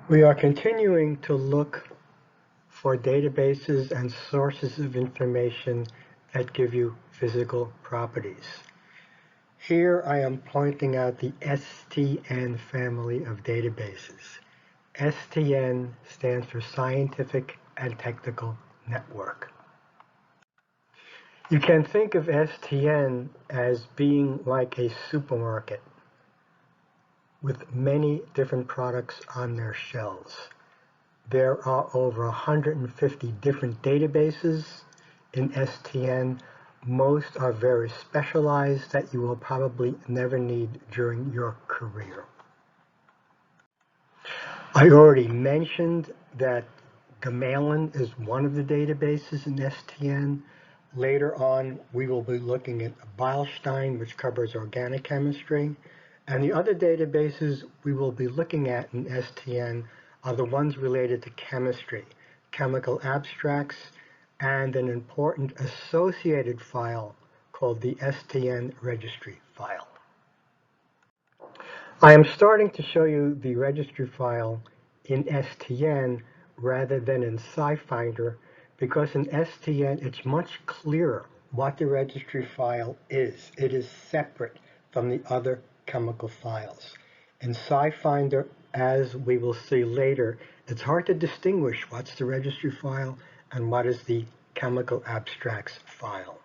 We are continuing to look for databases and sources of information that give you physical properties. Here I am pointing out the STN family of databases. STN stands for Scientific and Technical Network. You can think of STN as being like a supermarket with many different products on their shelves. There are over 150 different databases in STN. Most are very specialized that you will probably never need during your career. I already mentioned that Gamelin is one of the databases in STN. Later on, we will be looking at Beilstein, which covers organic chemistry. And the other databases we will be looking at in STN are the ones related to chemistry, chemical abstracts, and an important associated file called the STN Registry File. I am starting to show you the registry file in STN rather than in SciFinder because in STN it's much clearer what the registry file is. It is separate from the other chemical files. In SciFinder, as we will see later, it's hard to distinguish what's the registry file and what is the chemical abstracts file.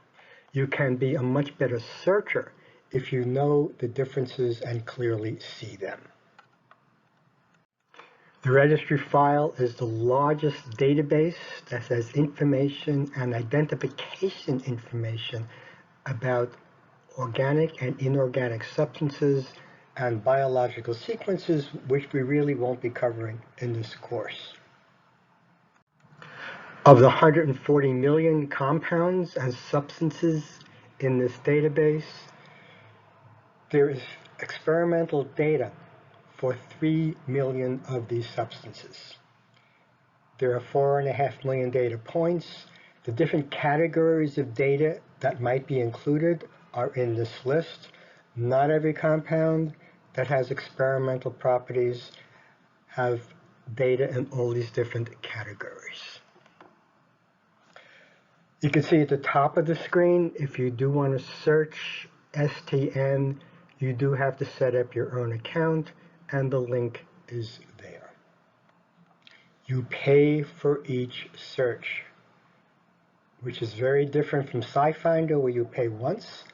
You can be a much better searcher if you know the differences and clearly see them. The registry file is the largest database that has information and identification information about organic and inorganic substances and biological sequences, which we really won't be covering in this course. Of the 140 million compounds and substances in this database, there is experimental data for 3 million of these substances. There are 4.5 million data points. The different categories of data that might be included are in this list. Not every compound that has experimental properties have data in all these different categories. You can see at the top of the screen, if you do want to search STN, you do have to set up your own account, and the link is there. You pay for each search, which is very different from SciFinder, where you pay once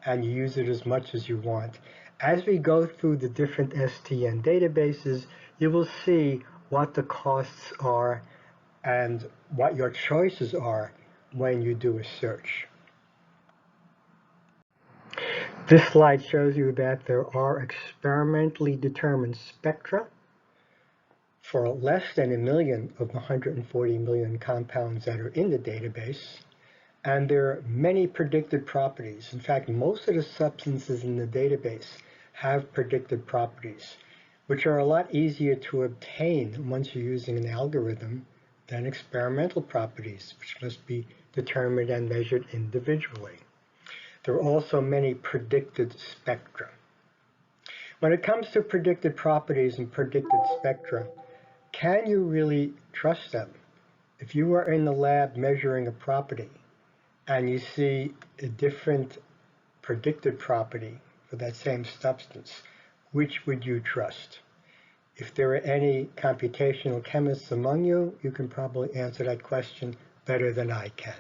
and you use it as much as you want. As we go through the different STN databases, you will see what the costs are and what your choices are when you do a search. This slide shows you that there are experimentally determined spectra for less than 1 million of the 140 million compounds that are in the database. And there are many predicted properties. In fact, most of the substances in the database have predicted properties, which are a lot easier to obtain once you're using an algorithm than experimental properties, which must be determined and measured individually. There are also many predicted spectra. When it comes to predicted properties and predicted spectra, can you really trust them? If you are in the lab measuring a property and you see a different predicted property for that same substance, which would you trust? If there are any computational chemists among you, you can probably answer that question better than I can.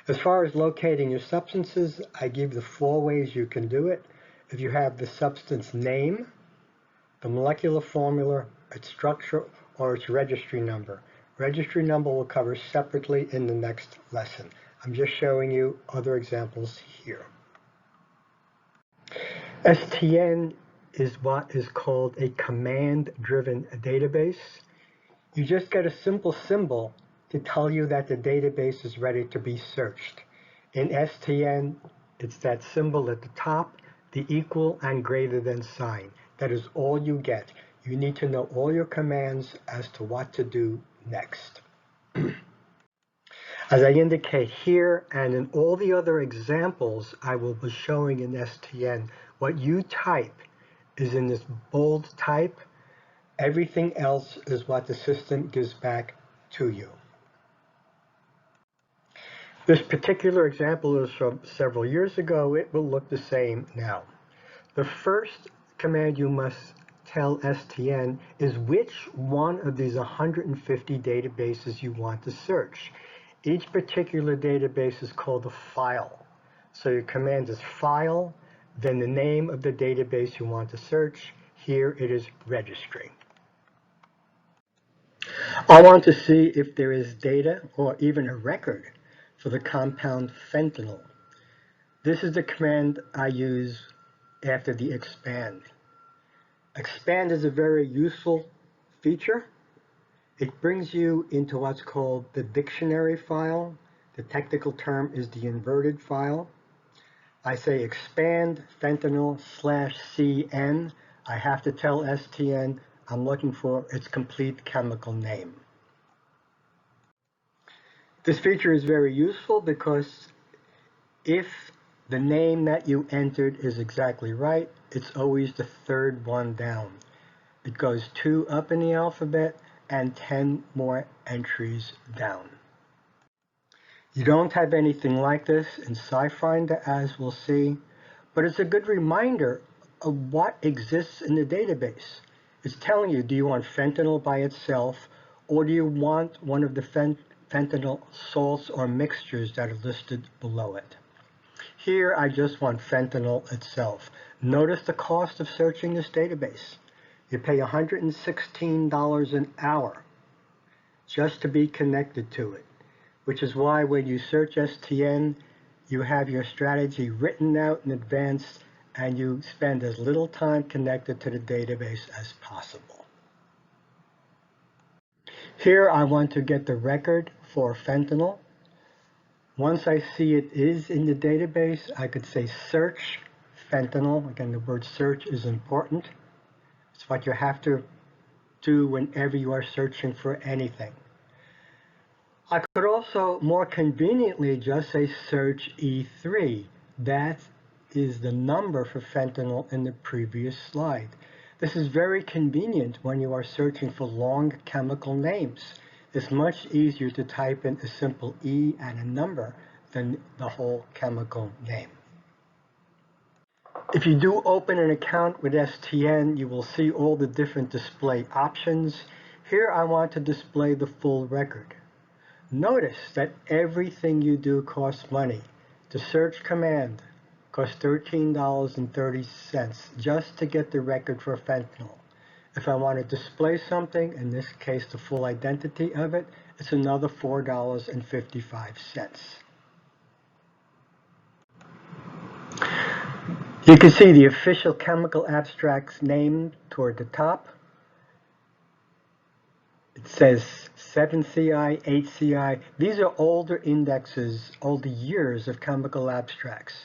As far as locating your substances, I give the 4 ways you can do it. If you have the substance name, the molecular formula, its structure, or its registry number. Registry number will cover separately in the next lesson. I'm just showing you other examples here. STN is what is called a command-driven database. You just get a simple symbol to tell you that the database is ready to be searched. In STN, it's that symbol at the top, the equal and greater than sign. That is all you get. You need to know all your commands as to what to do next. As I indicate here and in all the other examples I will be showing in STN, what you type is in this bold type. Everything else is what the system gives back to you. This particular example is from several years ago. It will look the same now. The first command you must tell STN is which one of these 150 databases you want to search. Each particular database is called a file. So your command is file, then the name of the database you want to search. Here it is registry. I want to see if there is data or even a record for the compound fentanyl. This is the command I use after the expand. Expand is a very useful feature. It brings you into what's called the dictionary file. The technical term is the inverted file. I say expand fentanyl/CN. I have to tell STN I'm looking for its complete chemical name. This feature is very useful because if the name that you entered is exactly right, it's always the third one down. It goes 2 up in the alphabet and 10 more entries down. You don't have anything like this in SciFinder, as we'll see, but it's a good reminder of what exists in the database. It's telling you, do you want fentanyl by itself, or do you want one of the fentanyl salts or mixtures that are listed below it? Here, I just want fentanyl itself. Notice the cost of searching this database. You pay $116 an hour just to be connected to it, which is why when you search STN, you have your strategy written out in advance and you spend as little time connected to the database as possible. Here I want to get the record for fentanyl. Once I see it is in the database, I could say search fentanyl. Again, the word search is important. It's what you have to do whenever you are searching for anything. I could also more conveniently just say search E3. That is the number for fentanyl in the previous slide. This is very convenient when you are searching for long chemical names. It's much easier to type in a simple E and a number than the whole chemical name. If you do open an account with STN, you will see all the different display options. Here I want to display the full record. Notice that everything you do costs money. The search command costs $13.30 just to get the record for fentanyl. If I want to display something, in this case the full identity of it, it's another $4.55. You can see the official chemical abstract's name toward the top. It says 7CI, 8CI. These are older indexes, older years of chemical abstracts.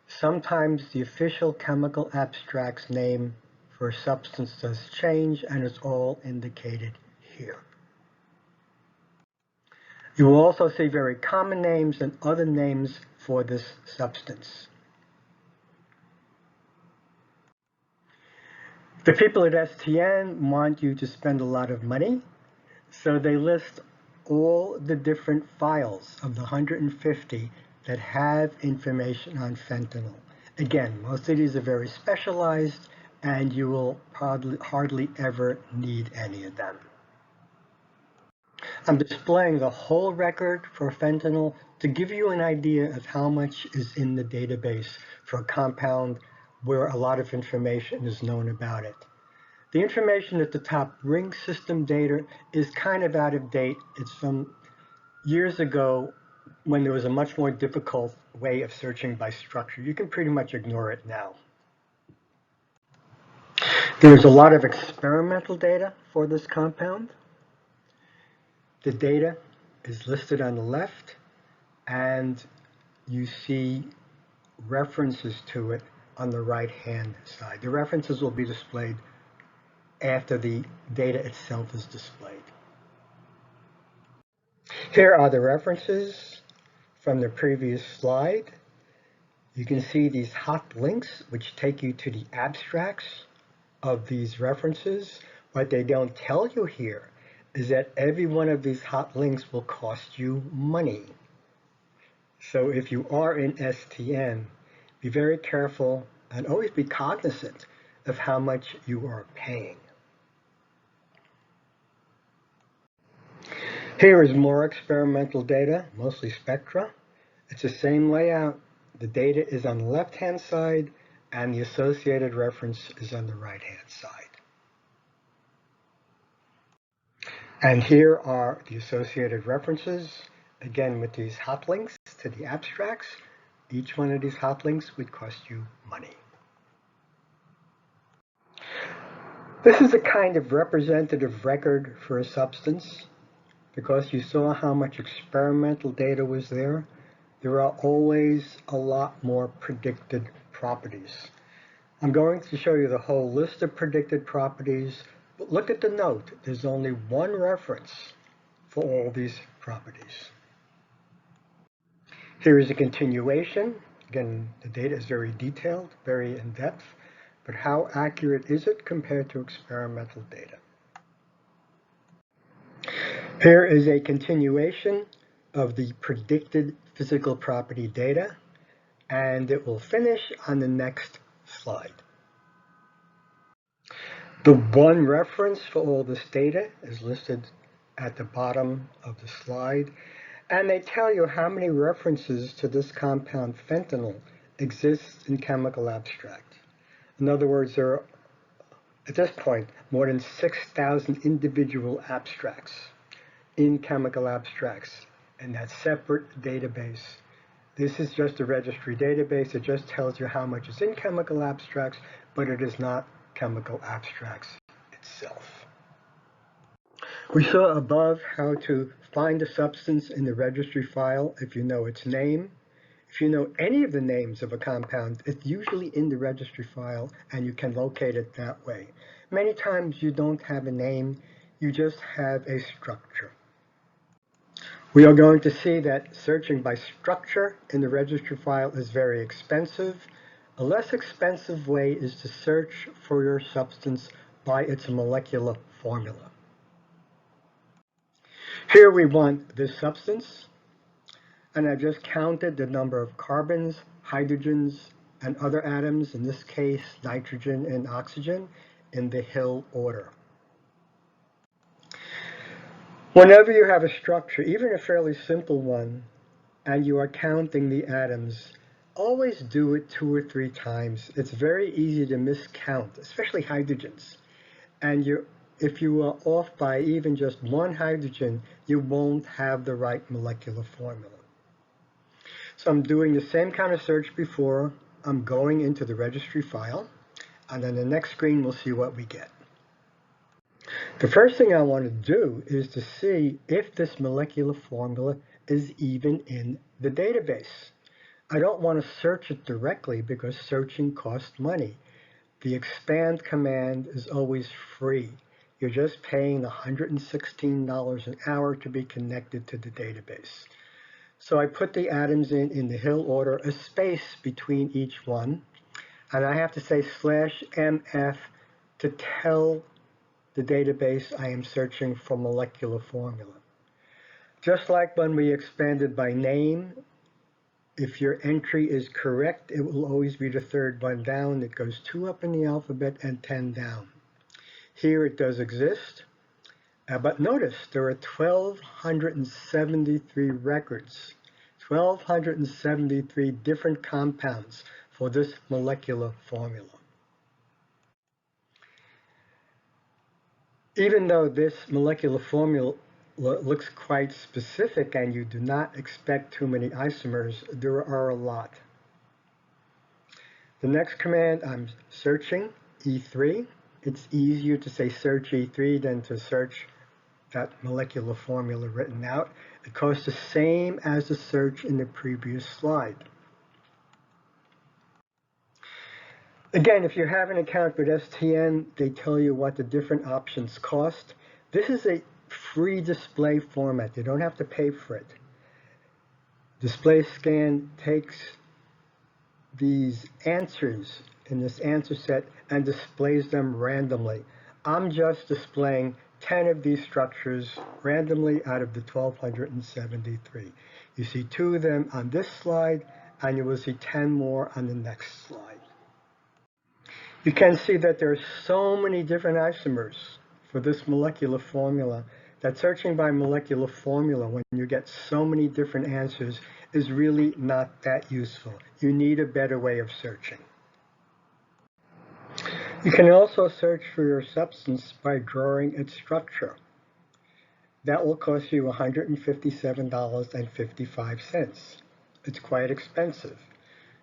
Sometimes the official chemical abstract's name for a substance does change, and it's all indicated here. You will also see very common names and other names for this substance. The people at STN want you to spend a lot of money, so they list all the different files of the 150 that have information on fentanyl. Again, most of these are very specialized, and you will hardly ever need any of them. I'm displaying the whole record for fentanyl to give you an idea of how much is in the database for a compound where a lot of information is known about it. The information at the top, ring system data, is kind of out of date. It's from years ago when there was a much more difficult way of searching by structure. You can pretty much ignore it now. There's a lot of experimental data for this compound. The data is listed on the left, and you see references to it on the right-hand side. The references will be displayed after the data itself is displayed. Here are the references from the previous slide. You can see these hot links which take you to the abstracts of these references. What they don't tell you here is that every one of these hot links will cost you money. So if you are in STN, be very careful and always be cognizant of how much you are paying. Here is more experimental data, mostly spectra. It's the same layout. The data is on the left-hand side, and the associated reference is on the right-hand side. And here are the associated references, again with these hot links to the abstracts. Each one of these hot links would cost you money. This is a kind of representative record for a substance. Because you saw how much experimental data was there, there are always a lot more predicted properties. I'm going to show you the whole list of predicted properties, but look at the note. There's only one reference for all these properties. Here is a continuation. Again, the data is very detailed, very in-depth, but how accurate is it compared to experimental data? Here is a continuation of the predicted physical property data, and it will finish on the next slide. The one reference for all this data is listed at the bottom of the slide, and they tell you how many references to this compound fentanyl exists in chemical abstract. In other words, there are, at this point, more than 6,000 individual abstracts in chemical abstracts in that separate database. This is just a registry database. It just tells you how much is in chemical abstracts, but it is not chemical abstracts itself. We saw above how to find a substance in the registry file if you know its name. If you know any of the names of a compound, it's usually in the registry file and you can locate it that way. Many times you don't have a name, you just have a structure. We are going to see that searching by structure in the registry file is very expensive. A less expensive way is to search for your substance by its molecular formula. Here we want this substance, and I've just counted the number of carbons, hydrogens, and other atoms, in this case nitrogen and oxygen, in the Hill order. Whenever you have a structure, even a fairly simple one, and you are counting the atoms, always do it 2 or 3 times. It's very easy to miscount, especially hydrogens. And if you are off by even just 1 hydrogen, you won't have the right molecular formula. So I'm doing the same kind of search before. I'm going into the registry file, and on the next screen we'll see what we get. The first thing I want to do is to see if this molecular formula is even in the database. I don't want to search it directly because searching costs money. The expand command is always free. You're just paying $116 an hour to be connected to the database. So I put the atoms in the Hill order, a space between each one, and I have to say /mf to tell the database I am searching for molecular formula. Just like when we expanded by name, if your entry is correct, it will always be the 3rd one down. It goes 2 up in the alphabet and 10 down. Here it does exist, but notice there are 1,273 records, 1,273 different compounds for this molecular formula. Even though this molecular formula looks quite specific and you do not expect too many isomers, there are a lot. The next command, I'm searching E3. It's easier to say search E3 than to search that molecular formula written out. It costs the same as the search in the previous slide. Again, if you have an account with STN, they tell you what the different options cost. This is a free display format. You don't have to pay for it. Display Scan takes these answers in this answer set and displays them randomly. I'm just displaying 10 of these structures randomly out of the 1,273. You see 2 of them on this slide, and you will see 10 more on the next slide. You can see that there are so many different isomers for this molecular formula that searching by molecular formula when you get so many different answers is really not that useful. You need a better way of searching. You can also search for your substance by drawing its structure. That will cost you $157.55. It's quite expensive.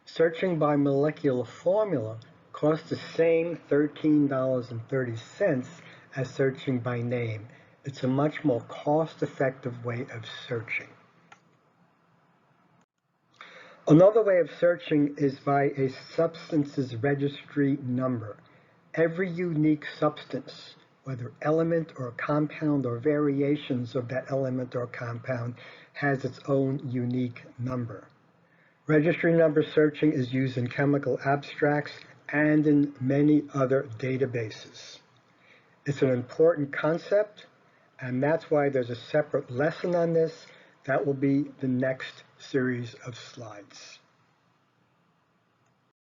Searching by molecular formula costs the same $13.30 as searching by name. It's a much more cost-effective way of searching. Another way of searching is by a substance's registry number. Every unique substance, whether element or compound or variations of that element or compound, has its own unique number. Registry number searching is used in chemical abstracts and in many other databases. It's an important concept, and that's why there's a separate lesson on this. That will be the next series of slides.